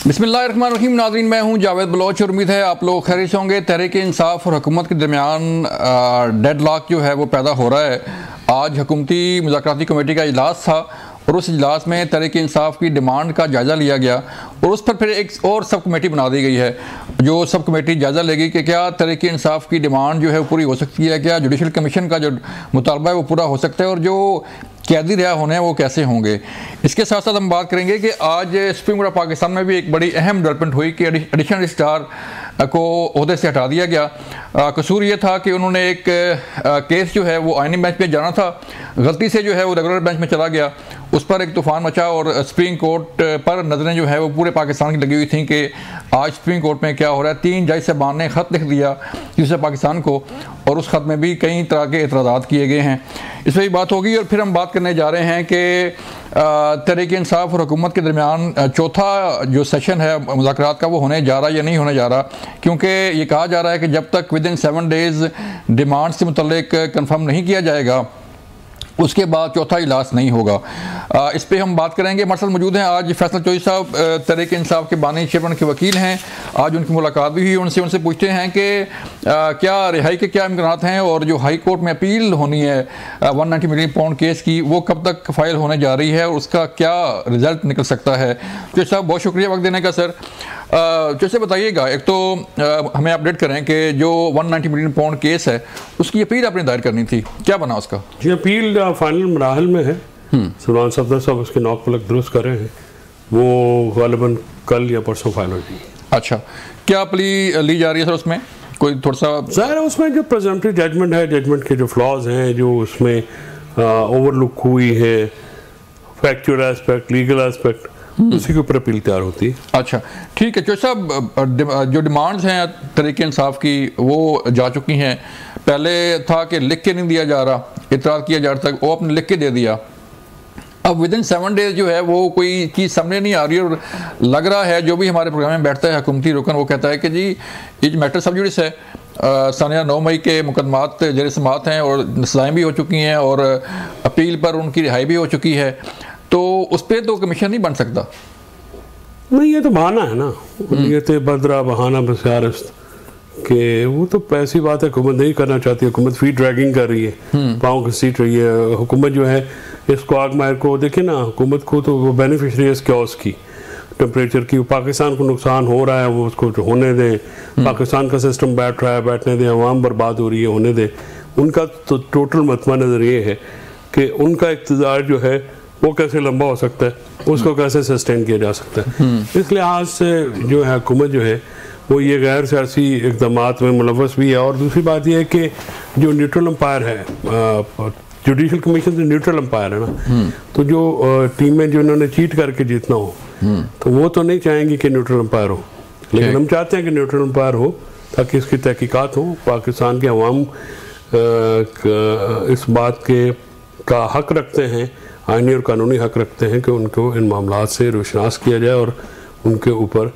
बिस्मिल्लाहिर्रहमानिर्रहीम। नाज़रीन, मैं हूं जावेद बलोच और उम्मीद है आप लोग खैरियत से होंगे। तहरीक इंसाफ और हुकूमत के दरमियान डेडलॉक जो है वो पैदा हो रहा है। आज हुकूमती मुज़ाकराती कमेटी का इजलास था और उस इजलास में तहरीक इंसाफ की डिमांड का जायज़ा लिया गया और उस पर फिर एक और सब कमेटी बना दी गई है जो सब कमेटी जायज़ा लेगी कि क्या तहरीक इंसाफ की डिमांड जो है वो पूरी हो सकती है, क्या जुडिशल कमीशन का जो मुतालबा है वो पूरा हो सकता है और जो कैदी रिहा होने हैं वो कैसे होंगे। इसके साथ साथ हम बात करेंगे कि आज सुप्रीम कोर्ट ऑफ पाकिस्तान में भी एक बड़ी अहम डेवलपमेंट हुई कि एडिशनल रजिस्ट्रार को ओहदे से हटा दिया गया। कसूर ये था कि उन्होंने एक केस जो है वो आईनी बेंच पे जाना था, गलती से जो है वो रेगुलर बेंच में चला गया। उस पर एक तूफ़ान मचा और सुप्रीम कोर्ट पर नज़रें जो है वो पूरे पाकिस्तान की लगी हुई थी कि आज सुप्रीम कोर्ट में क्या हो रहा है। 3 जज साहबान ने ख़त लिख दिया दूसरे पाकिस्तान को और उस ख़त में भी कई तरह के एतराज़ात किए गए हैं। इस पर भी बात होगी और फिर हम बात करने जा रहे हैं कि तहरीक इंसाफ और हुकूमत के दरमियान चौथा जो सेशन है मुज़ाकरात का वो होने जा रहा है या नहीं होने जा रहा, क्योंकि ये कहा जा रहा है कि जब तक विदिन 7 डेज़ डिमांड से मुतल्लिक कंफर्म नहीं किया जाएगा उसके बाद चौथा इजलास नहीं होगा। इस पे हम बात करेंगे। हमारे साथ मौजूद हैं आज फैसल चौधरी साहब, तहरीक इंसाफ के बानी चेयरमैन के वकील हैं। आज उनकी मुलाकात भी हुई, उनसे पूछते हैं कि क्या रिहाई के क्या इम्कानात हैं और जो हाई कोर्ट में अपील होनी है 190 मिलियन पाउंड केस की वो कब तक फाइल होने जा रही है और उसका क्या रिजल्ट निकल सकता है। चौधरी साहब बहुत शुक्रिया वक्त देने का। सर जैसे बताइएगा, एक तो हमें अपडेट करें कि जो 190 मिलियन पाउंड केस है उसकी अपील आपने दायर करनी थी, क्या बना उसका? जी, अपील फाइनल मराहल में है। सुल्तान सफदर साहब उसके नॉक पलक दुरुस्त कर रहे हैं, वो गालिबन कल या परसों फाइल हो जाएगी। अच्छा, क्या अपील ली जा रही है सर? उसमें कोई थोड़ा सा ज़ाहिर है उसमें जो प्रेजेंटरी जजमेंट है, जजमेंट के जो फ्लॉज हैं जो उसमें ओवरलुक हुई है, फैक्चुअल एस्पेक्ट, लीगल एस्पेक्ट, उसी के ऊपर अपील तैयार होती है। अच्छा ठीक है। जो साहब जो डिमांड्स हैं तहरीक इंसाफ की वो जा चुकी हैं। पहले था कि लिख के नहीं दिया जा रहा, इतराज़ किया जा रहा था, वो आपने लिख के दे दिया। अब विदिन 7 डेज़ जो है वो कोई चीज़ सामने नहीं आ रही और लग रहा है जो भी हमारे प्रोग्राम में बैठता है हुकूमती रुकन वो कहता है कि जी ये मैटर सब जुडिस है। सानिया 9 मई के मुकदमात जेर समाअत हैं और सज़ाएँ भी हो चुकी हैं और अपील पर उनकी रिहाई भी हो चुकी है, तो उस पर तो कमीशन नहीं बन सकता। नहीं, ये तो बहाना है ना, ये तो बदरा बहाना बसियारस्त कि वो तो ऐसी बात है। हुकूमत नहीं करना चाहती, हुकूमत फीड ड्रैगिंग कर रही है, पाँव घसीट रही है। हुकूमत जो है इस क्वागमायर को देखे ना, हुकूमत को तो वो बेनिफिशरी है क्योस की, टेम्परेचर की। पाकिस्तान को नुकसान हो रहा है वो उसको होने दें, पाकिस्तान का सिस्टम बैठ रहा है बैठने दें, अवाम बर्बाद हो रही है होने दें। उनका तो टोटल मतमा नज़र ये है कि उनका इक़्तिदार जो है वो कैसे लंबा हो सकता है, उसको कैसे सस्टेन किया जा सकता है। इस लिहाज से जो है हुकूमत जो है वो ये गैर सियासी इक़दामात में मुलव्वस भी है। और दूसरी बात यह है कि जो न्यूट्रल एम्पायर है, जुडिशल कमीशन से न्यूट्रल एम्पायर है ना, तो जो टीमें जो इन्होंने चीट करके जीतना हो तो वो तो नहीं चाहेंगी कि न्यूट्रल एम्पायर हो, लेकिन हम चाहते हैं कि न्यूट्रल एम्पायर हो ताकि इसकी तहकीकात हो। पाकिस्तान के अवाम इस बात के का हक रखते हैं, आईनी और कानूनी हक रखते हैं कि उनको इन मामलात से रोशनास किया जाए और उनके ऊपर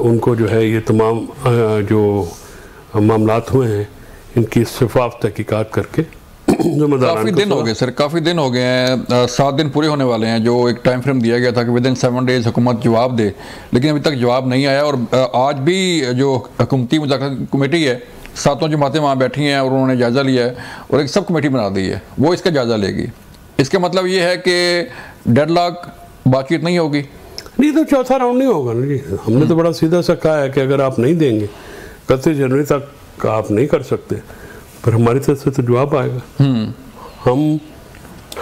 उनको जो है ये तमाम जो मामलात हुए हैं इनकी शफाफ तहकीकात करके काफ़ी दिन हो गए सर, काफ़ी दिन हो गए हैं, 7 दिन पूरे होने वाले हैं जो एक टाइम फ्रेम दिया गया था कि विदिन 7 डेज़ हुकूमत जवाब दे, लेकिन अभी तक जवाब नहीं आया। और आज भी जो हुकूमती मुज़ाकरात कमेटी है 7 जमातें वहाँ बैठी हैं और उन्होंने जायज़ा लिया है और एक सब कमेटी बना दी है, वो इसका जायज़ा लेगी। इसका मतलब ये है कि डेडलॉक बातचीत नहीं होगी। नहीं तो चौथा राउंड नहीं होगा ना जी। हमने तो बड़ा सीधा सा कहा है कि अगर आप नहीं देंगे 31 जनवरी तक आप नहीं कर सकते, पर हमारी तरफ से तो जवाब आएगा। हम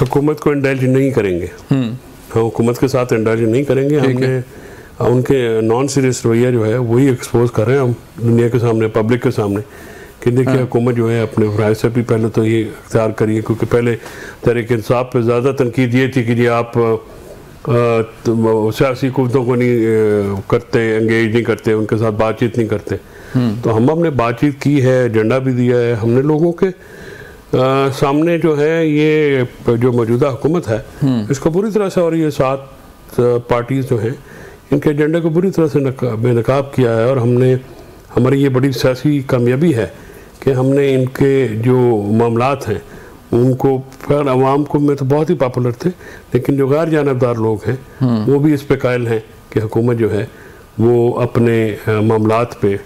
हुकूमत को इंडल्ज नहीं करेंगे, हम हुकूमत के साथ इंडल्ज नहीं करेंगे। हमने उनके नॉन सीरियस रवैया जो है वही एक्सपोज कर रहे हैं हम दुनिया के सामने, पब्लिक के सामने कि देखिए हुकूमत जो है अपने फराइज़ से भी पहले तो ये इख्तियार करिए, क्योंकि पहले तहरीक इंसाफ पे ज़्यादा तनकीद ये थी कि जी आप सियासी कुव्वतों को नहीं करते, एंगेज नहीं करते, उनके साथ बातचीत नहीं करते। तो हम हमने बातचीत की है, एजेंडा भी दिया है हमने लोगों के सामने जो है ये जो मौजूदा हुकूमत है इसको पूरी तरह से, और ये 7 पार्टीज़ जो हैं इनके एजेंडे को पूरी तरह से बेनकाब किया है। और हमने हमारी ये बड़ी सियासी कामयाबी है कि हमने इनके जो मामलात हैं उनको फिर अवाम को में तो बहुत ही पॉपुलर थे, लेकिन जो गैर जानबदार लोग हैं वो भी इस पे कायल हैं कि हुकूमत जो है वो अपने मामलात पे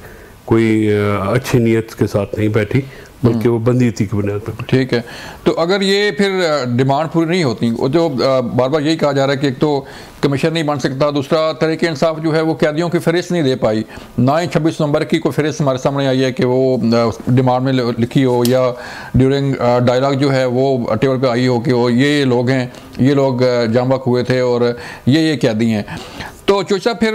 कोई अच्छी नीयत के साथ नहीं बैठी, बल्कि वो बंदीती की बुनियाद पर। ठीक है, तो अगर ये फिर डिमांड पूरी नहीं होती, वो जो बार बार यही कहा जा रहा है कि एक तो कमीशन नहीं बन सकता, दूसरा तहरीक इंसाफ जो है वो कैदियों की फहरिस्त नहीं दे पाई, ना ही 26 नवंबर की कोई फहरिस्त हमारे सामने आई है कि वो डिमांड में लिखी हो या ड्यूरिंग डायलॉग जो है वो टेबल पे आई हो कि वो ये लोग हैं, ये लोग जामबक हुए थे और ये कैदी हैं। तो चौथा फिर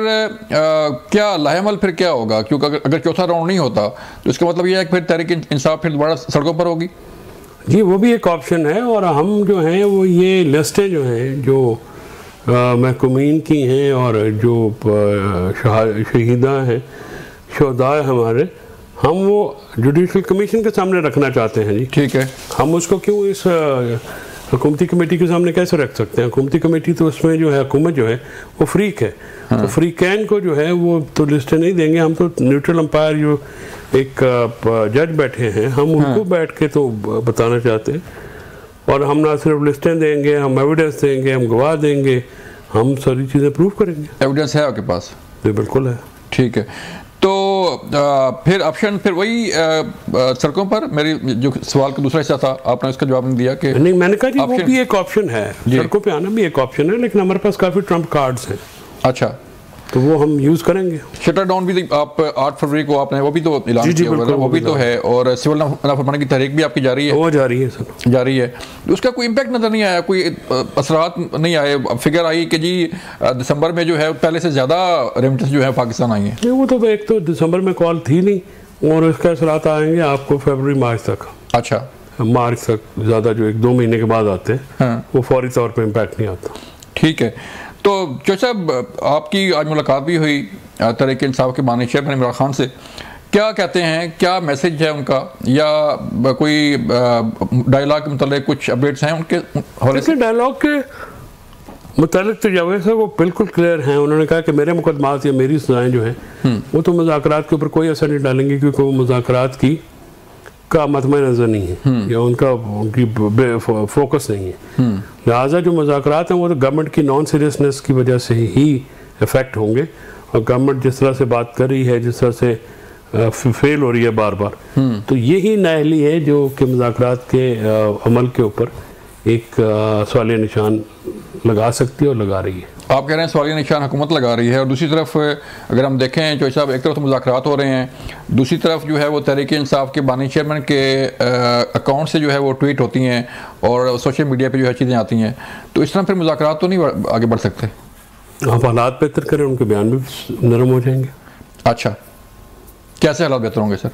क्या लाहेमल फिर क्या होगा, क्योंकि अगर चौथा राउंड नहीं होता तो इसका मतलब यह है कि फिर तहरीक इंसाफ फिर दोबारा सड़कों पर होगी। जी, वो भी एक ऑप्शन है, और हम जो हैं वो ये लिस्टें जो हैं जो महकूमीन की हैं और जो शहीदा हैं, शहदा हमारे, हम वो जुडिशल कमीशन के सामने रखना चाहते हैं। जी ठीक है, हम उसको क्यों इस हुकूमती कमेटी के सामने कैसे रख सकते हैं? हुकूमती कमेटी तो उसमें जो है हुकूमत जो है वो फ्रीक है। हाँ। तो फ्रीकैन को जो है वो तो लिस्टें नहीं देंगे, हम तो न्यूट्रल अंपायर जो एक जज बैठे हैं, हम उनको बैठ के तो बताना चाहते हैं, और हम ना सिर्फ लिस्टें देंगे, हम एविडेंस देंगे, हम गवाह देंगे, हम सारी चीज़ें प्रूव करेंगे। एविडेंस है आपके पास? जी बिल्कुल है। ठीक है, तो फिर ऑप्शन फिर वही सड़कों पर। मेरी जो सवाल का दूसरा हिस्सा था आपने उसका जवाब नहीं दिया कि नहीं, मैंने कहा जी वो भी एक ऑप्शन है, सड़कों पे आना भी एक ऑप्शन है, लेकिन हमारे पास काफ़ी ट्रम्प कार्ड्स हैं। अच्छा, तो वो हम यूज़ करेंगे। शटर डाउन भी आप 8 फरवरी को आपने वो भी तो ऐलान किया हुआ है, वो भी तो है, और सिविल नाफरमानी की तहरीक भी आपकी जारी है? वो जारी है सर, जारी है। उसका कोई इम्पैक्ट नज़र नहीं आया, कोई असरात नहीं आए? फिगर आई कि जी दिसंबर में जो है पहले से ज़्यादा रेमिटेंस जो है पाकिस्तान आई है। वो तो एक तो दिसंबर में कॉल थी नहीं, और उसका असरात आएंगे आपको फरवरी मार्च तक। अच्छा, मार्च तक ज़्यादा, जो 1-2 महीने के बाद आते हैं। हाँ। वो फौरी तौर पर इम्पैक्ट नहीं आता। ठीक है, तो चौधरी साहब आपकी आज मुलाकात भी हुई तहरीक इंसाफ के बानी चेयरमैन इमरान खान से, क्या कहते हैं, क्या मैसेज है उनका, या कोई डायलॉग के मतलब कुछ अपडेट्स हैं उनके हवाले से? डायलॉग के मुतालिक तो जावेद साहब वो बिल्कुल क्लियर हैं। उन्होंने कहा कि मेरे मुकदमात या मेरी सजाएं जो हैं वो तो मुज़ाकरात के ऊपर कोई असर नहीं डालेंगे, क्योंकि वो मुज़ाकरात की का मतम नज़र नहीं है, या उनकी फोकस नहीं है। लिहाजा जो मुज़ाकरात हैं वो तो गवर्नमेंट की नॉन सीरियसनेस की वजह से ही इफेक्ट होंगे, और गवर्नमेंट जिस तरह से बात कर रही है, जिस तरह से फेल हो रही है बार बार, तो यही नाअहली है जो कि मुज़ाकरात के अमल के ऊपर एक सवालिया निशान लगा सकती है और लगा रही है। आप कह रहे हैं सवालिया निशान हुकूमत लगा रही है, और दूसरी तरफ अगर हम देखें चौधरी साहब, एक तरफ तो मुज़ाकरात हो रहे हैं, दूसरी तरफ जो है वो तहरीक इंसाफ के बानी चेयरमैन के अकाउंट से जो है वो ट्वीट होती हैं और सोशल मीडिया पे जो है चीज़ें आती हैं, तो इस तरह फिर मुज़ाकरात तो नहीं आगे बढ़ सकते? आप हालात बेहतर करें, उनके बयान भी नरम हो जाएंगे। अच्छा, कैसे हालात बेहतर होंगे सर?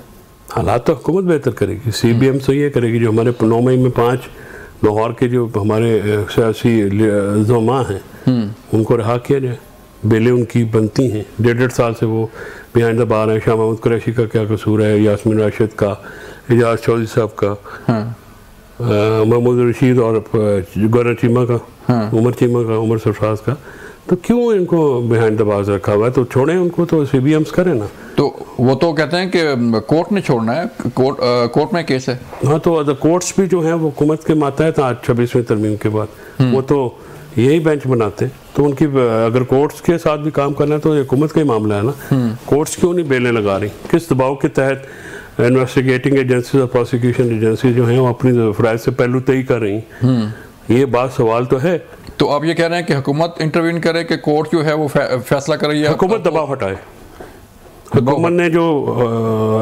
हालात तो हुकूमत बेहतर करेगी, CBM से ये करेगी। जो हमारे 9 मई में 5 लाहौर के जो हमारे सियासी ज़ुमा हैं उनको रहा किया जाए, बेलें उनकी बनती हैं। 1.5 साल से वो बिहाइंड द बार हैं। शाह महमूद कुरैशी का क्या कसूर है, यास्मीन राशिद का, एजाज चौधरी साहब का, महमूद रशीद और गवर्नर चीमा का, उमर चीमा का, उमर सरफराज का, तो क्यों इनको बिहाइंड द बार्स रखा हुआ है? तो छोड़ें उनको, तो CBMs करें ना। तो वो तो कहते हैं कि कोर्ट ने छोड़ना है, कोर्ट में केस है। हाँ, तो कोर्ट्स भी जो हैं वो हुकूमत के मातहत आज 26वीं तरमीम के बाद वो तो यही बेंच बनाते हैं। तो उनकी अगर कोर्ट्स के साथ भी काम करना है तो ये हुकूमत का ही मामला है ना। कोर्ट्स क्यों नहीं बेलें लगा रही? किस दबाव के तहत इन्वेस्टिगेटिंग एजेंसीज और प्रोसिक्यूशन एजेंसी जो हैं वो अपनी फ़राइज़ से पहलू तय कर रही हैं? ये बात सवाल तो है। तो आप ये कह रहे हैं कि हुकूमत इंटरवीन करे कि कोर्ट जो है वो फैसला करे, या हुकूमत दबाव हटाए? हुकूमत ने जो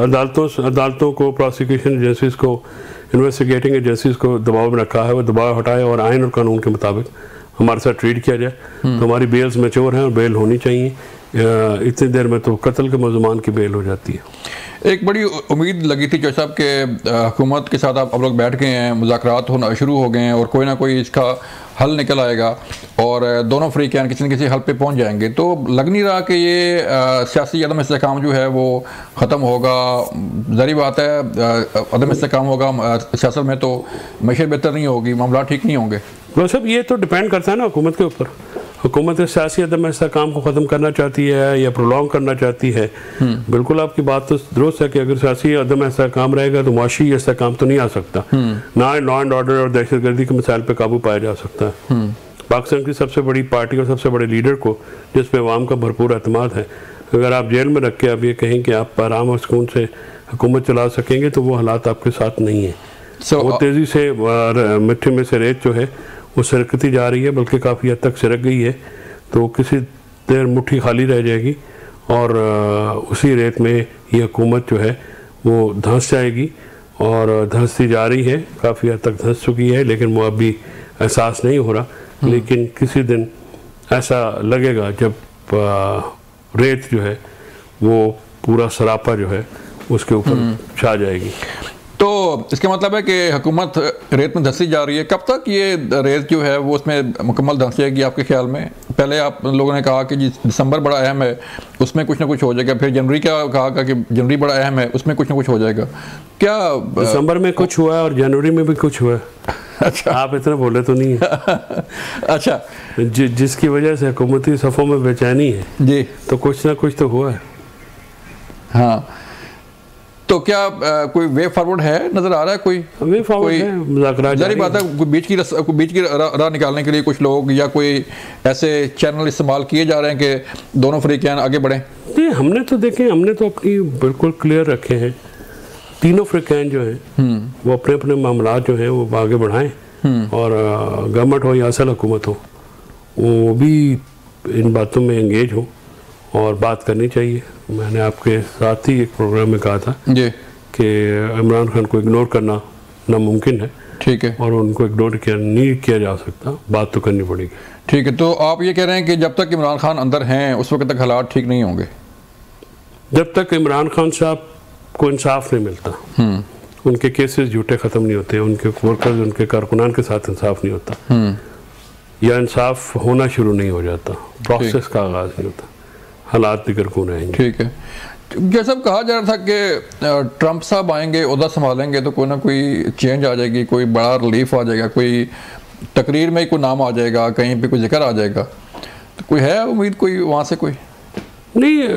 अदालतों को, प्रोसिक्यूशन एजेंसीज को, इन्वेस्टिगेटिंग एजेंसीज को दबाव में रखा है, वो दबाव हटाए और आइन और कानून के मुताबिक हमारे साथ ट्रीट किया जाए। तो हमारी बेल्स मैच्योर हैं और बेल होनी चाहिए। इतनी देर में तो कत्ल के मुलज़मान की बेल हो जाती है। एक बड़ी उम्मीद लगी थी चौधरी साहब के हुकूमत के साथ आप लोग बैठ गए हैं, मुज़ाकरात होना शुरू हो गए हैं और कोई ना कोई इसका हल निकल आएगा और दोनों फ्रीकैन किसी न किसी हल पे पहुंच जाएंगे। तो लग नहीं रहा कि ये सियासी अदम इस्तेहकाम जो है वो ख़त्म होगा। ज़ाहिर बात है अदम इस्तेहकाम होगा सियासत में तो मैशत बेहतर नहीं होगी, मामला ठीक नहीं होंगे। वो सब ये तो डिपेंड करता है ना हुकूमत के ऊपर। हुकूमत सियासी अदम इस्तेहकाम को ख़त्म करना चाहती है या प्रोलॉन्ग करना चाहती है। बिल्कुल आपकी बात तो दुरुस्त है कि अगर सियासी अदम इस्तेहकाम रहेगा तो मुआशी इस्तेहकाम तो नहीं आ सकता, ना लॉ एंड ऑर्डर और दहशतगर्दी के मसाइल पर काबू पाया जा सकता है। पाकिस्तान की सबसे बड़ी पार्टी और सबसे बड़े लीडर को, जिस पे अवाम का भरपूर एतमाद है, अगर आप जेल में रख के आप ये कहें कि आप आराम और सुकून से हुकूमत चला सकेंगे तो वो हालात आपके साथ नहीं है। वो तेज़ी से मिट्टी में से रेत जो है वो सरकती जा रही है, बल्कि काफ़ी हद तक सरक गई है। तो किसी देर मुट्ठी खाली रह जाएगी और उसी रेत में ये हुकूमत जो है वो धंस जाएगी, और धंसती जा रही है, काफ़ी हद तक धंस चुकी है, लेकिन वो अभी एहसास नहीं हो रहा। लेकिन किसी दिन ऐसा लगेगा जब रेत जो है वो पूरा सरापा जो है उसके ऊपर छा जाएगी। तो इसका मतलब है कि हुकूमत रेत में धंसी जा रही है। कब तक ये रेत जो है वो उसमें मुकम्मल धंस जाएगी आपके ख्याल में? पहले आप लोगों ने कहा कि दिसंबर बड़ा अहम है, उसमें कुछ ना कुछ हो जाएगा, फिर जनवरी का कहा कि जनवरी बड़ा अहम है, उसमें कुछ ना कुछ हो जाएगा। क्या दिसंबर में कुछ हुआ है और जनवरी में भी कुछ हुआ है? अच्छा, आप इतना बोले तो नहीं है। अच्छा, जिसकी वजह से हुकूमती सफ़ों में बेचैनी है जी, तो कुछ ना कुछ तो हुआ है। हाँ, तो क्या कोई वे फॉरवर्ड है, नजर आ रहा है? कोई वे फॉरवर्ड है, मुज़ाकरात जारी बात है। कोई बीच की राह निकालने के लिए कुछ लोग या कोई ऐसे चैनल इस्तेमाल किए जा रहे हैं कि दोनों फरीकैन आगे बढ़ें? नहीं, हमने तो देखे, हमने तो अपनी बिल्कुल क्लियर रखे हैं। तीनों फरीकैन जो हैं वो अपने अपने मामलात जो हैं वो आगे बढ़ाएं, और गवर्नमेंट हो या असल हुकूमत हो वो भी इन बातों में एंगेज हो और बात करनी चाहिए। मैंने आपके साथ ही एक प्रोग्राम में कहा था कि इमरान खान को इग्नोर करना नामुमकिन है। ठीक है, और उनको इग्नोर नहीं किया जा सकता, बात तो करनी पड़ेगी। ठीक है, तो आप ये कह रहे हैं कि जब तक इमरान खान अंदर हैं उस वक्त तक हालात ठीक नहीं होंगे? जब तक इमरान खान साहब को इंसाफ नहीं मिलता, उनके केसेस झूठे ख़त्म नहीं होते, उनके वर्कर्स, उनके कारकुनान के साथ इंसाफ नहीं होता, या इंसाफ होना शुरू नहीं हो जाता, प्रोसेस का आगाज़ नहीं होता, हालात दिगर को रहेंगे। ठीक है, जैसा कहा जा रहा था कि ट्रंप साहब आएंगे, ओहदा संभालेंगे तो कोई ना कोई चेंज आ जाएगी, कोई बड़ा रिलीफ आ जाएगा, कोई तकरीर में कोई नाम आ जाएगा, कहीं पे कोई जिक्र आ जाएगा, तो कोई है उम्मीद कोई वहाँ से? कोई नहीं,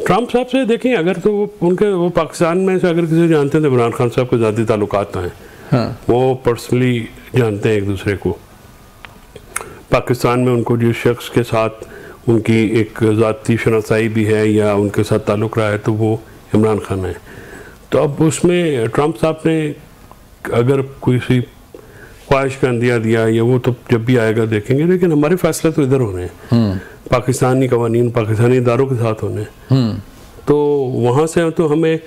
ट्रंप साहब से देखें, अगर तो वो पाकिस्तान में से अगर किसी जानते हैं तो इमरान खान साहब के ज़ाती ताल्लुकात हैं। हाँ। वो पर्सनली जानते हैं एक दूसरे को। पाकिस्तान में उनको जिस शख्स के साथ उनकी एक ज़ाती शनासाई भी है या उनके साथ ताल्लुक़ रहा है तो वो इमरान खान है। तो अब उसमें ट्रंप साहब ने अगर कोई सी ख्वाहिश का अंदिया दिया या वो तो जब भी आएगा देखेंगे, लेकिन हमारे फैसले तो इधर होने हैं, पाकिस्तानी कवानीन पाकिस्तानी इदारों के साथ होने। तो वहाँ से तो हमें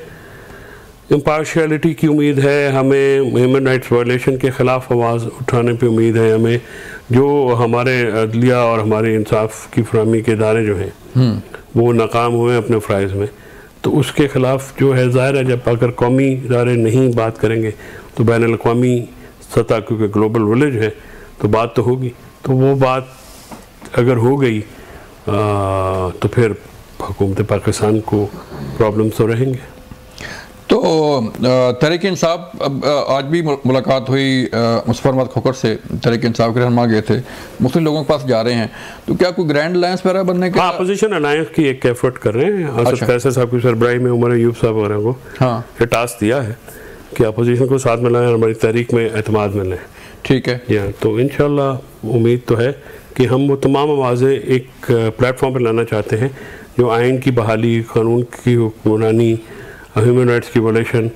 इम्पार्शियलिटी की उम्मीद है, हमें ह्यूमन राइट्स वायलेशन के ख़िलाफ़ आवाज़ उठाने पे उम्मीद है, हमें जो हमारे अदलिया और हमारे इंसाफ की फरहमी के इदारे जो हैं वो नाकाम हुए अपने फ़राइज़ में, तो उसके ख़िलाफ़ जो है ज़ाहिर है जब अगर कौमी इदारे नहीं बात करेंगे तो बैनुल अक़वामी सतह, क्योंकि ग्लोबल विलेज है तो बात तो होगी। तो वो बात अगर हो गई तो फिर हुकूमत पाकिस्तान को प्रॉब्लम्स तो रहेंगे। तो तहरीक इंसाफ, आज भी मुलाकात हुई मुज़फ़्फ़र अहमद खोखर से, तहरीक इंसाफ के रहनुमा गए थे, मुख्तलिफ लोगों के पास जा रहे हैं, तो क्या कोई ग्रैंड अलायंस वगैरह बनने का? अपोजिशन अलायंस की एक एफर्ट कर रहे हैं। असद कैसर साहब की सरबराही में उमर अयूब साहब वगैरह को ये टास्क दिया है कि अपोजिशन को साथ में लाएं, हमारी तहरीक में एतमाद मिले। ठीक है, या तो इंशाल्लाह उम्मीद तो है कि हम वो तमाम आवाज़ें एक प्लेटफॉर्म पर लाना चाहते हैं जो आइन की बहाली, कानून की हुक्मरानी, ह्यूमन राइट्स की वायलेशन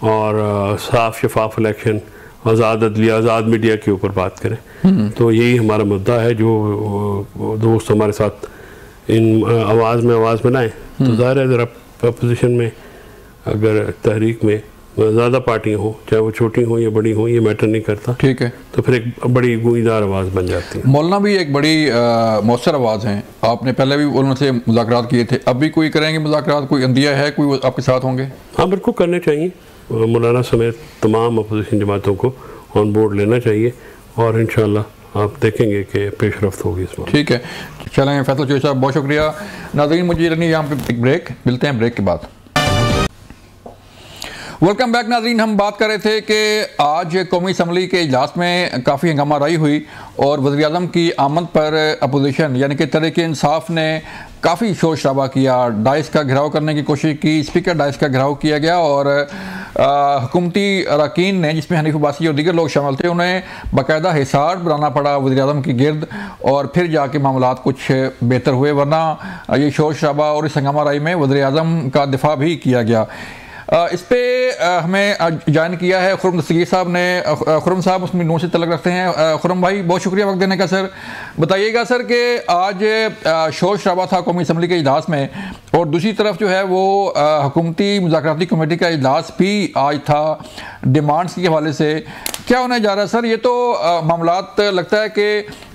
और साफ शफाफ इलेक्शन, आज़ाद अदलिया, आज़ाद मीडिया के ऊपर बात करें। तो यही हमारा मुद्दा है जो दोस्त हमारे साथ इन आवाज़ में आवाज़ बनाएं। तो ज़ाहिर है ज़रा अपोजिशन में अगर तहरीक में ज़्यादा पार्टियाँ हों, चाहे वो छोटी हों या बड़ी हों, ये मैटर नहीं करता। ठीक है, तो फिर एक बड़ी गूंजदार आवाज़ बन जाती है। मौलाना भी एक बड़ी मौसर आवाज़ हैं, आपने पहले भी उनसे मुज़ाकरात किए थे, अब भी कोई करेंगे मुज़ाकरात? कोई अंदिया है, कोई आपके साथ होंगे? हाँ, बिल्कुल करने चाहिए। मौलाना समेत तमाम अपोजिशन जमातों को ऑन बोर्ड लेना चाहिए और इंशाल्लाह आप देखेंगे कि पेशरफ्त होगी इसमें। ठीक है, चलें फैसल चौधरी साहब, बहुत शुक्रिया। नाज़रीन, मुझे यहाँ पे एक ब्रेक, मिलते हैं ब्रेक के बाद। वेलकम बैक नाज़रीन, हम बात कर रहे थे कि आज कौमी असम्बली के इजलास में काफ़ी हंगामा राई हुई और वज़ीर-ए-आज़म की आमद पर अपोजिशन यानी कि तहरीक इंसाफ ने काफ़ी शोर शराबा किया, डाइस का घेराव करने की कोशिश की, स्पीकर डाइस का घेराव किया गया और हुकूमती अरकान ने, जिसमें हनीफ अब्बासी और दीगर लोग शामिल थे, उन्हें बाकायदा हिसार बनाना पड़ा वज़ीर-ए-आज़म की गिरद, और फिर जाके मामलात कुछ बेहतर हुए, वरना ये शोर शराबा और इस हंगामा राई में वज़ीर-ए-आज़म का दिफा भी किया गया। इस पे हमें ज्वाइन किया है खुरम दस्तगीर साहब ने। खुरम साहब उसमें नूर से तलक रखते हैं। खुरम भाई, बहुत शुक्रिया वक्त देने का। सर बताइएगा सर कि आज शोर शराबा था कौमी असम्बली के इजलास में, और दूसरी तरफ जो है वो हुकूमती मुज़ाकराती कमेटी का इजलास भी आज था डिमांड्स के हवाले से। क्या होने जा रहा है सर? ये तो मामलात लगता है कि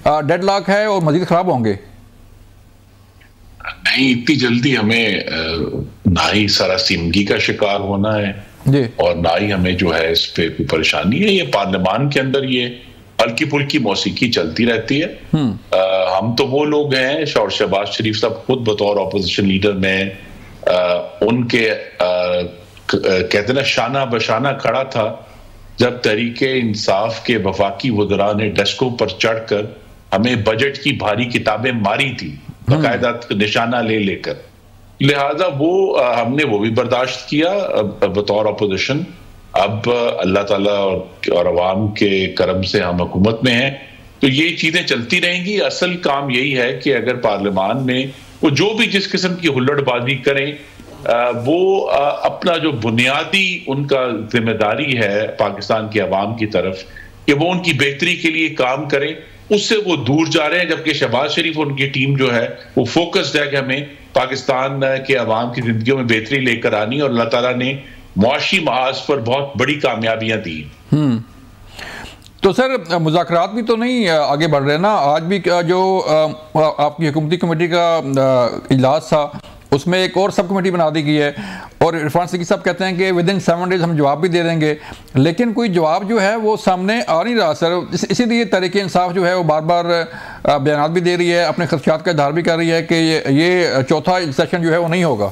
डेडलॉक है और मज़ीद ख़राब होंगे। नहीं, इतनी जल्दी हमें ना ही सरासिमगी का शिकार होना है जी, और ना ही हमें जो है इस पे कोई परेशानी है। ये पार्लियामान के अंदर ये हल्की फुल्की मौसीकी चलती रहती है। हम तो वो लोग हैं, और शहबाज शरीफ साहब खुद बतौर ऑपोजिशन लीडर में उनके कहते ना शाना बशाना खड़ा था जब तहरीके इंसाफ के वफाकी वज़रा ने डेस्कों पर चढ़कर हमें बजट की भारी किताबें मारी थी, बाकायदा निशाना ले लेकर। लिहाजा वो हमने वो भी बर्दाश्त किया बतौर अपोजिशन। अब अल्लाह ताला और अवाम के करम से हम हुकूमत में हैं, तो ये चीजें चलती रहेंगी। असल काम यही है कि अगर पार्लियामान में वो जो भी जिस किस्म की हुल्लड़बाजी करें, वो अपना जो बुनियादी उनका जिम्मेदारी है पाकिस्तान के अवाम की तरफ कि वो उनकी बेहतरी के लिए काम करें, उससे वो दूर जा रहे हैं। जबकि शहबाज शरीफ और उनकी टीम जो है वो फोकस्ड है कि हमें पाकिस्तान के अवाम की जिंदगियों में बेहतरी लेकर आनी, और अल्लाह ताला ने मुआशी महाज पर बहुत बड़ी कामयाबियां दी। तो सर मुज़ाकरात भी तो नहीं आगे बढ़ रहे ना। आज भी जो आपकी हुकूमती कमेटी का इजलास था उसमें एक और सब कमेटी बना दी गई है, और इरफान सिद्दीकी साहब कहते हैं कि विद इन 7 डेज हम जवाब भी दे देंगे, लेकिन कोई जवाब जो है वो सामने आ नहीं रहा सर। इसीलिए तहरीक इंसाफ जो है वो बार बार बयान भी दे रही है, अपने खदशात का इजहार भी कर रही है कि ये चौथा सेशन जो है वो नहीं होगा।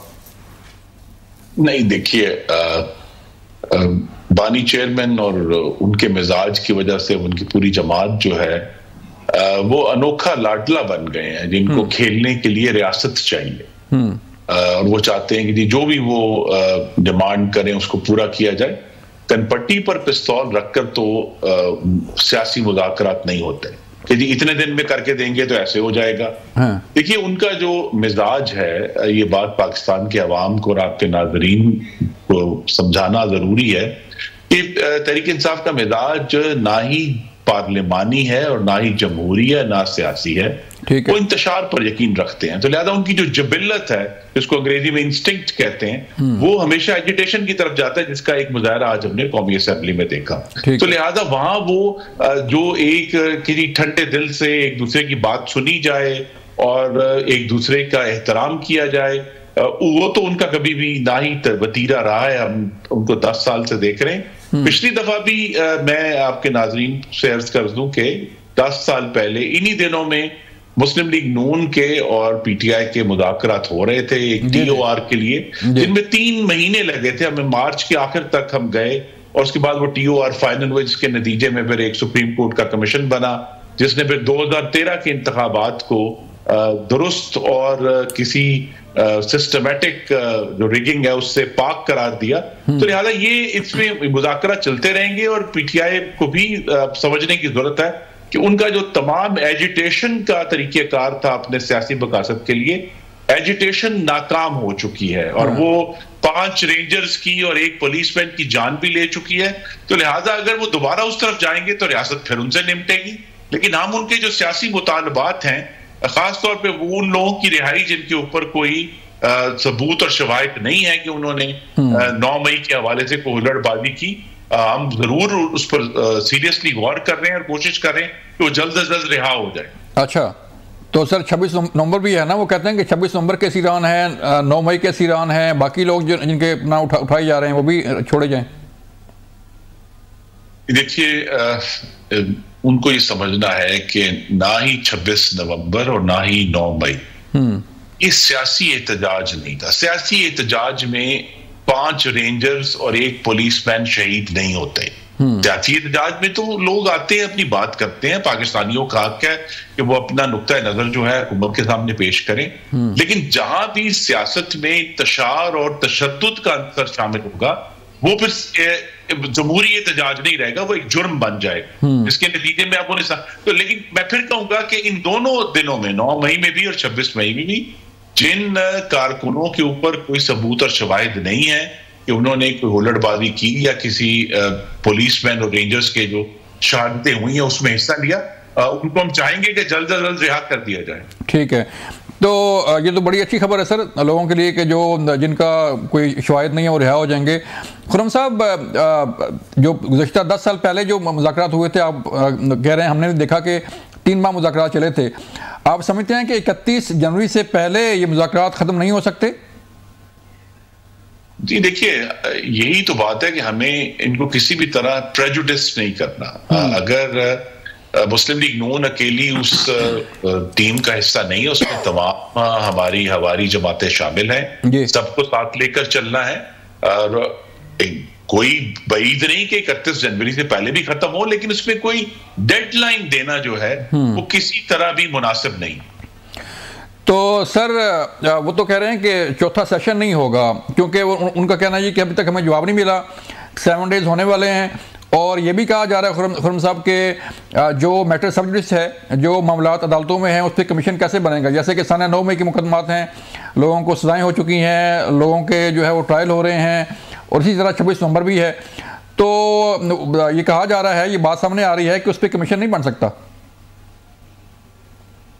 नहीं, देखिए, बानी चेयरमैन और उनके मिजाज की वजह से उनकी पूरी जमात जो है वो अनोखा लाडला बन गए हैं, जिनको खेलने के लिए रियासत चाहिए, और वो चाहते हैं कि जो भी वो डिमांड करें उसको पूरा किया जाए। कनपट्टी पर पिस्तौल रखकर तो सियासी मुज़ाकरात नहीं होते कि जी इतने दिन में करके देंगे तो ऐसे हो जाएगा। देखिए, उनका जो मिजाज है, ये बात पाकिस्तान के अवाम को और आपके नाज़रीन को समझाना जरूरी है कि तहरीक इंसाफ का मिजाज ना ही पार्लिमानी है और ना ही जमहूरी है, ना सियासी है। वो इंतशार पर यकीन रखते हैं, तो लिहाजा उनकी जो जबिल्लत है, जिसको अंग्रेजी में इंस्टिंक्ट कहते हैं, वो हमेशा एजिटेशन की तरफ जाता है, जिसका एक मुजाहरा आज हमने कौमी असेंबली में देखा। तो लिहाजा वहां वो जो एक किसी ठंडे दिल से एक दूसरे की बात सुनी जाए और एक दूसरे का एहतराम किया जाए, वो तो उनका कभी भी ना ही वतीरा रहा है। हम उनको 10 साल से देख रहे हैं। पिछली दफा भी मैं आपके नाजरीन से अर्ज कर दूं कि 10 साल पहले इन्हीं दिनों में मुस्लिम लीग नून के और पीटीआई के मुज़ाकरात हो रहे थे एक टीओआर के लिए, जिनमें 3 महीने लगे थे। हमें मार्च के आखिर तक हम गए, और उसके बाद वो टीओआर फाइनल हुए, जिसके नतीजे में फिर एक सुप्रीम कोर्ट का कमीशन बना, जिसने फिर 2013 के इंतखाबात को दुरुस्त और किसी सिस्टमैटिक जो रिगिंग है उससे पाक करार दिया। तो लिहाजा ये इसमें मुज़ाकरा चलते रहेंगे, और पीटीआई को भी समझने की जरूरत है कि उनका जो तमाम एजिटेशन का तरीकेकार था अपने सियासी मकासद के लिए, एजिटेशन नाकाम हो चुकी है, और वो 5 रेंजर्स की और 1 पुलिसमैन की जान भी ले चुकी है। तो लिहाजा अगर वो दोबारा उस तरफ जाएंगे तो रियासत फिर उनसे निपटेगी। लेकिन हम उनके जो सियासी मुतालबात हैं, खासतौर पे वो उन लोगों की रिहाई जिनके ऊपर कोई सबूत और शवाहिद नहीं है कि उन्होंने 9 मई के हवाले से कोई हुल्लड़बाजी की, हम जरूर उस पर सीरियसली गौर कर रहे हैं और कोशिश कर रहे हैं कि वो जल्द से जल्द रिहा हो जाए। अच्छा, तो सर 26 नवंबर भी है ना, वो कहते हैं कि 26 नवंबर के सीरान है, 9 मई के सीरान है, बाकी लोग जो जिनके ना उठाए जा रहे हैं वो भी छोड़े जाएं। देखिए, उनको ये समझना है कि ना ही 26 नवंबर और ना ही 9 मई ये सियासी एहतजाज नहीं था। सियासी एहतजाज में 5 रेंजर्स और 1 पुलिसमैन शहीद नहीं होते। सियासी एहतजाज में तो लोग आते हैं, अपनी बात करते हैं, पाकिस्तानियों का हक है कि वो अपना नुक्ता नजर जो है हुकूमत के सामने पेश करें। लेकिन जहां भी सियासत में इंतशार और तशद्दुद का अंतर शामिल होगा, वो फिर जमहूरी एहतजाज नहीं रहेगा, वो एक जुर्म बन जाएगा, जिसके नतीजे में आप उन्हें तो। लेकिन मैं फिर कहूंगा कि इन दोनों दिनों में 9 मई में भी और 26 मई में भी जिन कारकुनों के ऊपर कोई सबूत और शवाहिद नहीं है कि उन्होंने कोई हुल्लड़बाजी की या किसी पुलिसमैन और रेंजर्स के जो शहादतें हुई हैं उसमें हिस्सा लिया, उनको हम चाहेंगे कि जल्द से जल्द रिहा कर दिया जाए। ठीक है, तो ये तो बड़ी अच्छी खबर है सर लोगों के लिए कि जो जिनका कोई शवाहिद नहीं है वो रिहा हो जाएंगे। खुर्रम साहब, जो गुज़श्ता 10 साल पहले जो मुज़ाकरात हुए थे, आप कह रहे हैं हमने देखा कि 3 माह मुज़ाकरात चले थे, आप समझते हैं कि 31 जनवरी से पहले ये मुज़ाकरात ख़त्म नहीं हो सकते? जी देखिए, यही तो बात है कि हमें इनको किसी भी तरह प्रेजुडिस नहीं करना। अगर मुस्लिम लीग नून अकेली उस टीम का हिस्सा नहीं है, उसमें तमाम हमारी जमातें शामिल हैं, सबको साथ लेकर चलना है। और कोई बईद नहीं कि 31 जनवरी से पहले भी खत्म हो, लेकिन उसमें कोई डेडलाइन देना जो है वो किसी तरह भी मुनासिब नहीं। तो सर वो तो कह रहे हैं कि चौथा सेशन नहीं होगा, क्योंकि उनका कहना है कि अभी तक हमें जवाब नहीं मिला, 7 डेज होने वाले हैं। और ये भी कहा जा रहा है खुर्रम साहब के जो मैटर सब जुडिस है, जो मामलात अदालतों में हैं, उस पर कमीशन कैसे बनेगा? जैसे कि सन 9 मई के मुकदमात हैं, लोगों को सजाएं हो चुकी हैं, लोगों के जो है वो ट्रायल हो रहे हैं, और इसी तरह 26 नवंबर भी है। तो ये कहा जा रहा है, ये बात सामने आ रही है कि उस पर कमीशन नहीं बन सकता।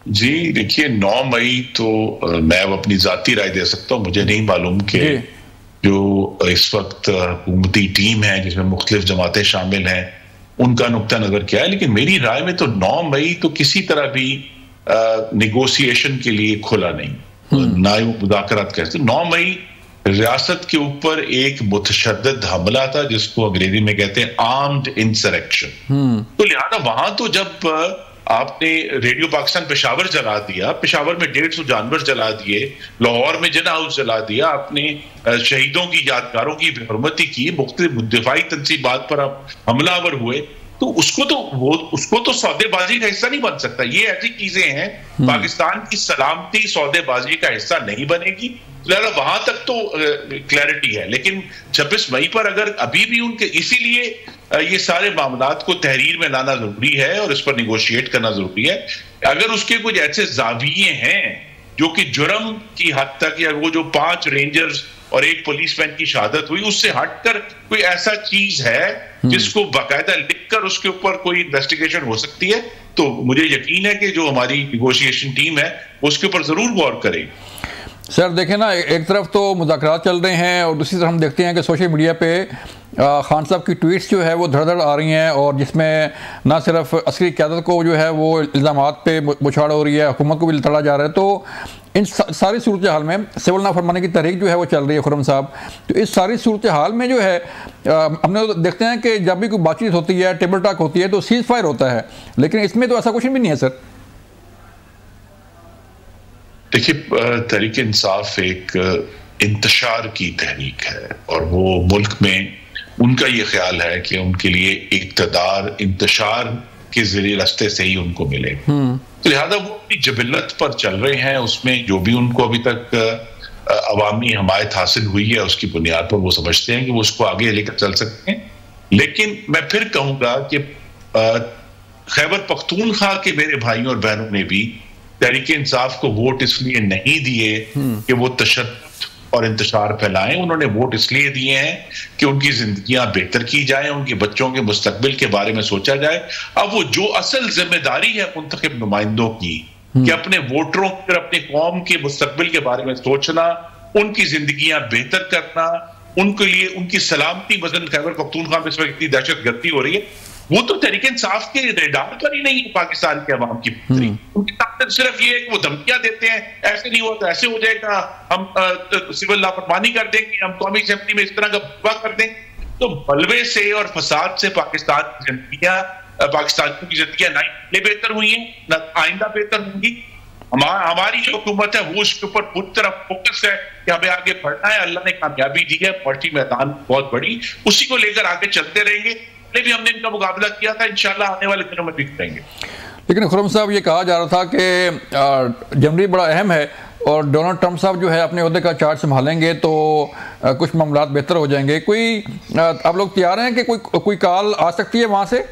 जी देखिए, 9 मई तो मैं अपनी जाती राय दे सकता हूँ, मुझे नहीं मालूम कि जो इस वक्त हुकूमती टीम है जिसमें मुख्तलिफ जमातें शामिल हैं उनका नुक्ता नजर क्या है, लेकिन मेरी राय में तो 9 मई तो किसी तरह भी निगोशिएशन के लिए खुला नहीं, ना ही मुज़ाकरात कहते। 9 मई रियासत के ऊपर एक मुतशद्दिद हमला था जिसको अंग्रेजी में कहते हैं आर्म्ड इंसरेक्शन। तो लिहाजा वहां तो जब आपने रेडियो पाकिस्तान पेशावर जला दिया, पेशावर में 150 जानवर जला दिए, लाहौर में जिना हाउस जला दिया, आपने शहीदों की यादगारों की बेहुरमती की, मुख्तलिफ दिफाई तंसीबात पर आप हमलावर हुए, तो उसको तो सौदेबाजी का हिस्सा नहीं बन सकता। ये ऐसी चीजें हैं, पाकिस्तान की सलामती सौदेबाजी का हिस्सा नहीं बनेगी। वहां तक तो क्लैरिटी है, लेकिन 26 मई पर अगर अभी भी उनके, इसीलिए ये सारे मामलात को तहरीर में लाना जरूरी है और इस पर निगोशिएट करना जरूरी है। अगर उसके कुछ ऐसे जाविये हैं जो कि जुर्म की हद तक, या वो जो 5 रेंजर्स और 1 पुलिसमैन की शहादत हुई उससे हटकर कोई ऐसा चीज है जिसको बाकायदा लिखकर उसके ऊपर कोई इन्वेस्टिगेशन हो सकती है, तो मुझे यकीन है कि जो हमारी निगोशिएशन टीम है उसके ऊपर जरूर गौर करेगी। सर देखें ना, एक तरफ तो मुज़ाकरात चल रहे हैं और दूसरी तरफ हम देखते हैं कि सोशल मीडिया पे खान साहब की ट्वीट्स जो है वो धड़ आ रही हैं, और जिसमें ना सिर्फ अस्करी क़यादत को जो है वो इल्ज़ामात पे बुछाड़ हो रही है, हुकूमत को भी लताड़ा जा रहा है। तो इन सारी सूरत हाल में सिविल नाफरमानी की तहरीक जो है वो चल रही है खुर्रम साहब। तो इस सारी सूरत हाल में जो है हमने तो देखते हैं कि जब भी कोई बातचीत होती है, टेबल टॉक होती है, तो सीज़ फायर होता है, लेकिन इसमें तो ऐसा कुछ भी नहीं है सर। देखिए, तहरीक इंसाफ एक इंतशार की तहरीक है और वो मुल्क में उनका ये ख्याल है कि उनके लिए इक़्तिदार इंतशार के जरिए रास्ते से ही उनको मिले। तो लिहाजा वो अपनी जबिल्लत पर चल रहे हैं, उसमें जो भी उनको अभी तक अवामी हमायत हासिल हुई है उसकी बुनियाद पर वो समझते हैं कि वो उसको आगे लेकर चल सकते हैं। लेकिन मैं फिर कहूंगा कि खैबर पख्तूनख्वा के मेरे भाइयों और बहनों ने भी तहरीक इंसाफ को वोट इसलिए नहीं दिए कि वो तशद्दुद और इंतशार फैलाएं, उन्होंने वोट इसलिए दिए हैं कि उनकी जिंदगियां बेहतर की जाएं, उनके बच्चों के मुस्तकबिल के बारे में सोचा जाए। अब वो जो असल जिम्मेदारी है मुंतखब नुमाइंदों की कि अपने वोटरों और अपने कौम के मुस्तकबिल के बारे में सोचना, उनकी जिंदगियां बेहतर करना, उनके लिए उनकी सलामती, मसलन खैबर पख्तूनख्वा में इस वक्त इतनी दहशतगर्दी हो रही है, वो तो तहरीक इंसाफ के रेडार पर ही नहीं है पाकिस्तान के अवाम की पुत्री। उनकी ताकत सिर्फ ये है कि वो धमकियां देते हैं, ऐसे नहीं हुआ तो ऐसे हो जाएगा, हम सिविल लापरवाही कर देंगे, हम कौमी असेंबली में इस तरह का बुआ कर देंगे। तो बलवे से और फसाद से पाकिस्तान की जिंदगियां ना बेहतर हुई है, ना आइंदा बेहतर होंगी। हमारी जो हुकूमत है वो उसके ऊपर पूरी तरह फोकस है कि हमें आगे बढ़ना है। अल्लाह ने कामयाबी दी है, पार्टी मैदान बहुत बड़ी, उसी को लेकर आगे चलते रहेंगे। भी हमने इनका मुकाबला किया था, इंशाल्लाह आने वाले दिनों में भी करेंगे। लेकिन खुर्रम साहब, ये कहा जा रहा था कि जनवरी बड़ा अहम है और डोनाल्ड ट्रंप साहब जो है अपने ओहदे का चार्ज संभालेंगे तो कुछ मामला बेहतर हो जाएंगे। कोई आप लोग तैयार हैं कि कोई कॉल आ सकती है वहां से?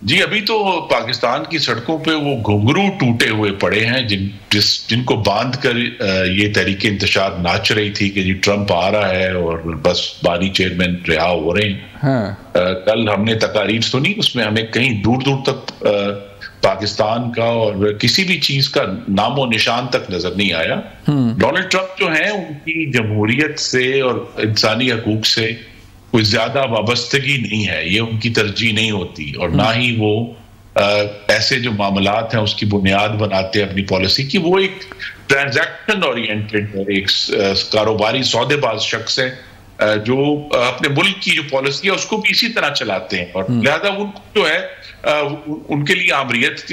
जी, अभी तो पाकिस्तान की सड़कों पे वो घुंघरू टूटे हुए पड़े हैं जिनको बांध कर ये तहरीक इंतशार नाच रही थी कि जी ट्रंप आ रहा है और बस बानी चेयरमैन रिहा हो रहे हैं। हाँ। कल हमने तकारीर सुनी, उसमें हमें कहीं दूर दूर तक पाकिस्तान का और किसी भी चीज का नामो निशान तक नजर नहीं आया। डोनाल्ड ट्रंप जो है उनकी जमहूरियत से और इंसानी हकूक से कोई ज्यादा वाबस्तगी नहीं है, ये उनकी तरजीह नहीं होती, और ना ही वो ऐसे जो मामलात हैं उसकी बुनियाद बनाते हैं अपनी पॉलिसी की। वो एक ट्रांजैक्शन ओरिएंटेड एक कारोबारी सौदेबाज शख्स है जो अपने मुल्क की जो पॉलिसी है उसको भी इसी तरह चलाते हैं, और लिहाजा उनको जो है उनके लिए आमरीत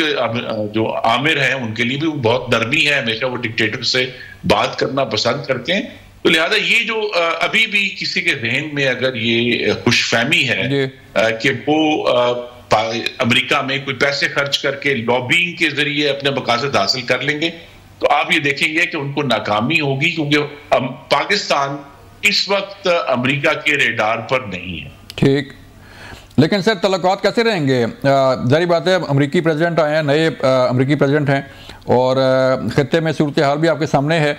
जो आमिर है उनके लिए भी बहुत नरमी है, हमेशा वो डिक्टेटर से बात करना पसंद करते हैं। तो लिहाजा ये जो अभी भी किसी के जहन में अगर ये खुशफहमी है कि वो अमेरिका में कोई पैसे खर्च करके लॉबिंग के जरिए अपने मकासद हासिल कर लेंगे, तो आप ये देखेंगे कि उनको नाकामी होगी, क्योंकि पाकिस्तान इस वक्त अमेरिका के रेडार पर नहीं है। ठीक, लेकिन सर तल्लुकात कैसे रहेंगे? जारी बात है अमेरिकी प्रेसिडेंट आए हैं, नए अमेरिकी प्रेसिडेंट हैं, और खत्ते में सूरत हाल भी आपके सामने है,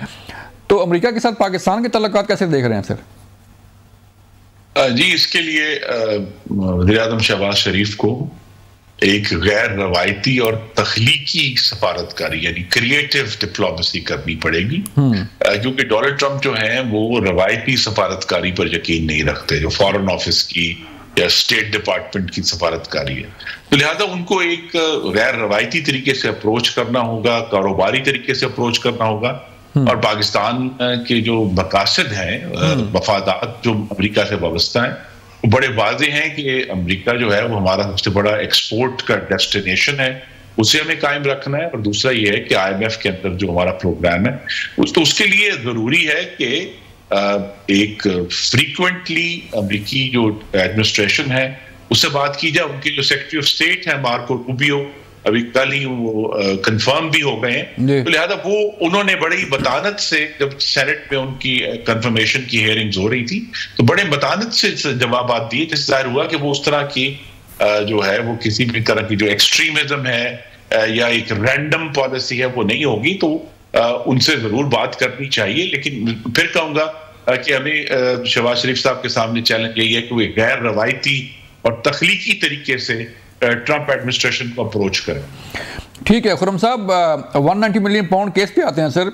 तो अमेरिका के साथ पाकिस्तान के तल्लुकात कैसे देख रहे हैं सर? जी, इसके लिए वज़ीर-ए-आज़म शहबाज शरीफ को एक गैर रवायती और तख्लीकी सफारतकारी यानी क्रिएटिव डिप्लोमेसी करनी पड़ेगी, क्योंकि डोनाल्ड ट्रंप जो हैं वो रवायती सफारतकारी पर यकीन नहीं रखते, जो फॉरेन ऑफिस की या स्टेट डिपार्टमेंट की सफारतकारी है। तो लिहाजा उनको एक गैर रवायती तरीके से अप्रोच करना होगा, कारोबारी तरीके से अप्रोच करना होगा, और पाकिस्तान के जो मकासद हैं, मफादात जो अमेरिका से वाबस्ता हैं, वो बड़े वाज़े हैं कि अमेरिका जो है वो हमारा सबसे बड़ा एक्सपोर्ट का डेस्टिनेशन है, उसे हमें कायम रखना है। और दूसरा ये है कि IMF के अंदर जो हमारा प्रोग्राम है तो उसके लिए जरूरी है कि एक फ्रीक्वेंटली अमेरिकी जो एडमिनिस्ट्रेशन है उससे बात की जाए। उनके जो सेक्रेटरी ऑफ स्टेट है मार्को रूबियो, अभी कल ही वो कंफर्म भी हो गए हैं, तो लिहाजा वो उन्होंने बड़ी बतानत से, जब सेनेट में उनकी कंफर्मेशन की हेयरिंग्स हो रही थी, तो बड़े बतानत से जवाब दिए, जिससे जाहिर हुआ कि वो उस तरह की जो है वो किसी भी तरह की जो एक्सट्रीमिज्म है या एक रैंडम पॉलिसी है वो नहीं होगी। तो उनसे जरूर बात करनी चाहिए, लेकिन फिर कहूंगा कि हमें शहबाज शरीफ साहब के सामने चैलेंज यही है कि वो गैर रवायती और तख्लीकी तरीके से ट्रंप एडमिनिस्ट्रेशन को अप्रोच करें। ठीक है खुर्रम साहब, 190 मिलियन पाउंड केस पे आते हैं सर।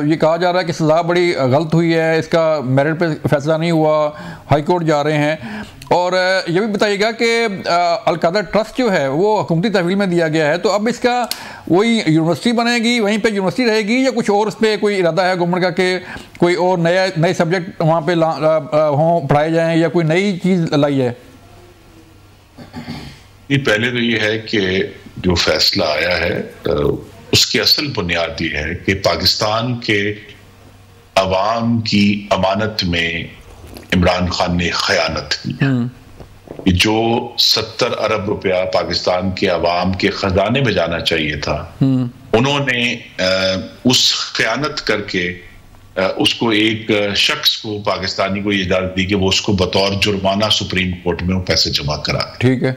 ये कहा जा रहा है कि सज़ा बड़ी गलत हुई है, इसका मेरिट पे फैसला नहीं हुआ, हाई कोर्ट जा रहे हैं, और ये भी बताइएगा कि अल-कायदा ट्रस्ट जो है वो हुकूमती तहवील में दिया गया है, तो अब इसका वही यूनिवर्सिटी बनेगी, वहीं पे यूनिवर्सिटी रहेगी, या कुछ और इस पर कोई इरादा है गवर्नमेंट का कि कोई और नए सब्जेक्ट वहाँ पे हों, पढ़ाए जाएँ, या कोई नई चीज़ लाई है? पहले तो ये है कि जो फैसला आया है उसकी असल बुनियाद ये है कि पाकिस्तान के अवाम की अमानत में इमरान खान ने खयानत की। जो 70 अरब रुपया पाकिस्तान के अवाम के खजाने में जाना चाहिए था, उन्होंने उस खयानत करके उसको एक शख्स को, पाकिस्तानी को ये इजाजत दी कि वो उसको बतौर जुर्माना सुप्रीम कोर्ट में वो पैसे जमा करा। ठीक है,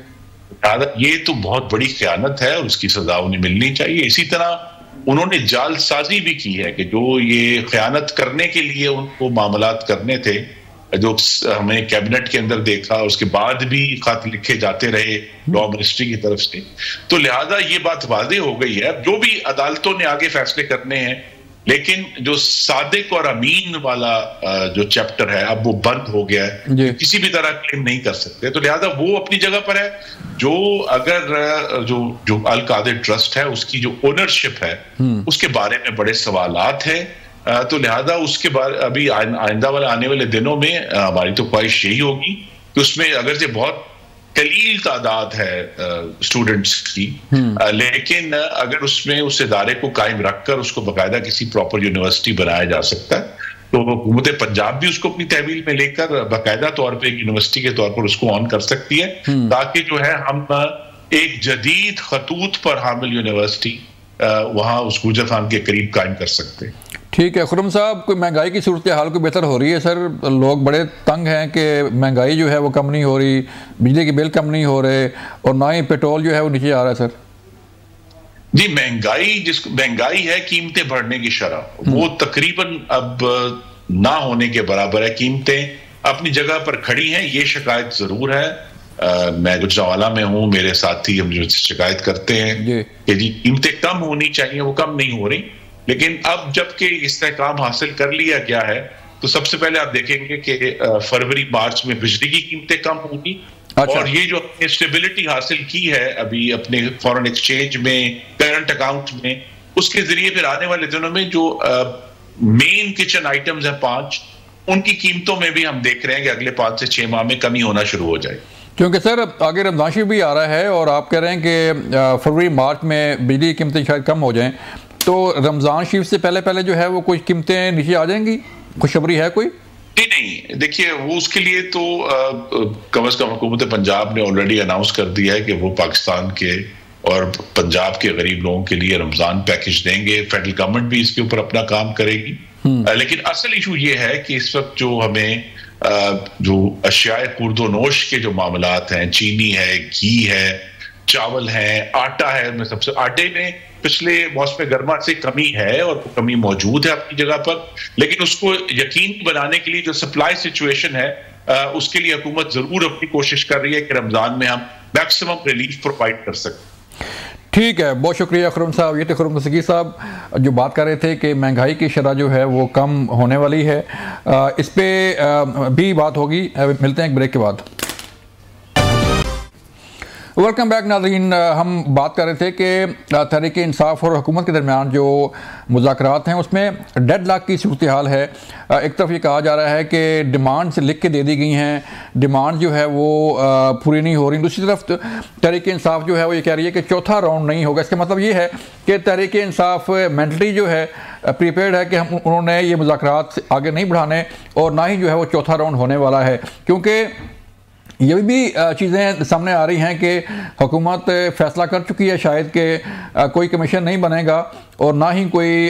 ये तो बहुत बड़ी खयानत है और उसकी सजा उन्हें मिलनी चाहिए। इसी तरह उन्होंने जालसाजी भी की है कि जो ये खयानत करने के लिए उनको मामलात करने थे, जो हमें कैबिनेट के अंदर देखा, उसके बाद भी खत लिखे जाते रहे लॉ मिनिस्ट्री की तरफ से, तो लिहाजा ये बात वाज़ेह हो गई है। जो भी अदालतों ने आगे फैसले करने हैं, लेकिन जो सादिक और अमीन वाला जो चैप्टर है अब वो बंद हो गया है, किसी भी तरह क्लेम नहीं कर सकते, तो लिहाजा वो अपनी जगह पर है। जो अगर जो अल-कायदा ट्रस्ट है उसकी जो ओनरशिप है उसके बारे में बड़े सवालात हैं, तो लिहाजा उसके बाद अभी आइंदा वाले आने वाले दिनों में हमारी तो ख्वाहिश यही होगी कि उसमें अगर से बहुत कलील तादाद है स्टूडेंट्स की, लेकिन अगर उसमें उस इदारे को कायम रखकर उसको बाकायदा किसी प्रॉपर यूनिवर्सिटी बनाया जा सकता है, तो हुकूमत पंजाब भी उसको अपनी तहवील में लेकर बाकायदा तौर पे एक यूनिवर्सिटी के तौर पर उसको ऑन कर सकती है, ताकि जो है हम एक जदीद खतूत पर हामिल यूनिवर्सिटी वहां उस गुर्जर खान के करीब कायम कर सकते हैं। ठीक है खुर्रम साहब, कोई महंगाई की सूरत हाल को बेहतर हो रही है सर? लोग बड़े तंग हैं कि महंगाई जो है वो कम नहीं हो रही, बिजली के बिल कम नहीं हो रहे और ना ही पेट्रोल जो है वो नीचे आ रहा है सर। जी, महंगाई है कीमतें बढ़ने की शरह, वो तकरीबन अब ना होने के बराबर है। कीमतें अपनी जगह पर खड़ी हैं, ये शिकायत जरूर है। मैं गुजरांवाला में हूं, मेरे साथी हम जो शिकायत करते हैं कि जी कीमतें कम होनी चाहिए, वो कम नहीं हो रही। लेकिन अब जबकि इस्तेहकाम हासिल कर लिया गया है, तो सबसे पहले आप देखेंगे कि फरवरी मार्च में बिजली की कीमतें कम होंगी। अच्छा। और ये जो स्टेबिलिटी हासिल की है अभी अपने फॉरेन एक्सचेंज में, करंट अकाउंट में, उसके जरिए फिर आने वाले दिनों में जो मेन किचन आइटम्स हैं 5, उनकी कीमतों में भी हम देख रहे हैं कि अगले 5 से 6 माह में कमी होना शुरू हो जाए। क्योंकि सर आगे रमजान शरीफ भी आ रहा है और आप कह रहे हैं कि फरवरी मार्च में बिजली की कीमतें शायद कम हो जाएं, तो रमजान शरीफ से पहले जो है वो कुछ कीमतें नीचे आ जाएंगी? खुशखबरी है कोई? नहीं, देखिए वो उसके लिए तो कम से कम हुकूमत पंजाब ने ऑलरेडी अनाउंस कर दिया है कि वो पाकिस्तान के और पंजाब के गरीब लोगों के लिए रमजान पैकेज देंगे। फेडरल गवर्नमेंट भी इसके ऊपर अपना काम करेगी। लेकिन असल इशू ये है कि इस वक्त जो हमें जो अशियाए खुर्दोनोश के जो मामलात हैं, चीनी है, घी है, चावल है, आटा है, उनमें सबसे आटे में पिछले मौसम गर्मा से कमी है और कमी मौजूद है अपनी जगह पर। लेकिन उसको यकीन बनाने के लिए जो सप्लाई सिचुएशन है, उसके लिए हुकूमत जरूर अपनी कोशिश कर रही है कि रमजान में हम मैक्सिमम रिलीफ प्रोवाइड कर सकें। ठीक है, बहुत शुक्रिया खुर्रम साहब। ये थे खुर्रम दस्तगीर साहब जो बात कर रहे थे कि महंगाई की शरह जो है वो कम होने वाली है। इस पे भी बात होगी। मिलते हैं एक ब्रेक के बाद। वेलकम बैक नाज़रीन, हम बात कर रहे थे कि तहरीक इंसाफ और हुकूमत के दरमियान जो मुज़ाकरात हैं उसमें डेड लॉक की सूरत हाल है। एक तरफ ये कहा जा रहा है कि डिमांड्स लिख के दे दी गई हैं, डिमांड जो है वो पूरी नहीं हो रही। दूसरी तरफ तहरीक इंसाफ जो है वो ये कह रही है कि चौथा राउंड नहीं होगा। इसका मतलब ये है कि तहरीक इंसाफ मेंटली जो है प्रीपेयर्ड है कि उन्होंने ये मुज़ाकरात आगे नहीं बढ़ाने और ना ही जो है वो चौथा राउंड होने वाला है। क्योंकि ये भी चीज़ें सामने आ रही हैं कि हुकूमत फ़ैसला कर चुकी है शायद कि कोई कमीशन नहीं बनेगा और ना ही कोई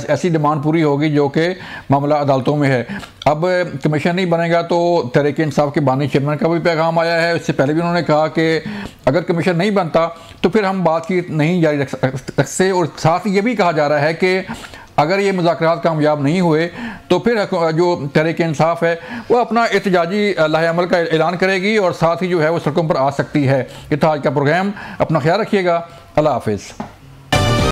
ऐसी डिमांड पूरी होगी जो कि मामला अदालतों में है। अब कमीशन नहीं बनेगा तो तहरीक इंसाफ के बानी चेयरमैन का भी पैगाम आया है। इससे पहले भी उन्होंने कहा कि अगर कमीशन नहीं बनता तो फिर हम बातचीत नहीं जारी रख सकते। और साथ ही ये भी कहा जा रहा है कि अगर ये मुज़ाकरात कामयाब नहीं हुए तो फिर जो तहरीक इंसाफ है वो अपना एहतजाजी लाहे-अमल का ऐलान करेगी और साथ ही जो है वो सड़कों पर आ सकती है। ये था आज का प्रोग्राम। अपना ख्याल रखिएगा। अल्लाह हाफिज़।